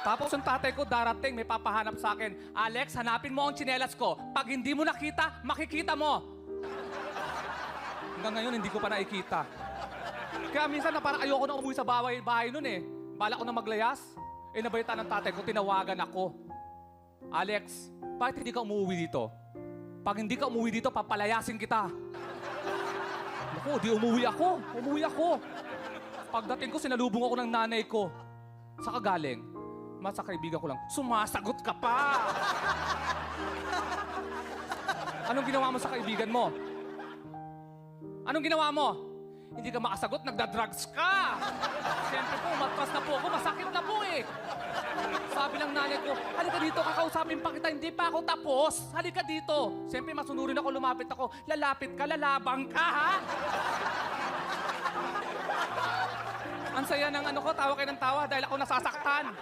Tapos yung tatay ko darating, may papahanap sa akin. Alex, hanapin mo ang tsinelas ko. Pag hindi mo nakita, makikita mo. Hanggang ngayon, hindi ko pa nakikita. Kaya minsan na parang ayoko na umuwi sa bahay nun eh. Bala ko na maglayas. Eh nabalita ng tatay ko, tinawagan ako. Alex, bakit hindi ka umuwi dito? Pag hindi ka umuwi dito, papalayasin kita. Naku, di umuwi ako. Umuwi ako. Pagdating ko, sinalubong ako ng nanay ko. Saka galing. Sa kaibigan ko lang, sumasagot ka pa! Anong ginawa mo sa kaibigan mo? Anong ginawa mo? Hindi ka makasagot, nagda-drugs ka! Siyempre po, matras na po ako, masakit na po eh! Sabi ng nanay ko, halika dito, kakausapin pa kita, hindi pa ako tapos! Halika dito! Siyempre, masunurin ako, lumapit ako, lalapit ka, lalabang ka, ha? Ang saya ng ano ko, tawa kayo ng tawa dahil ako nasasaktan.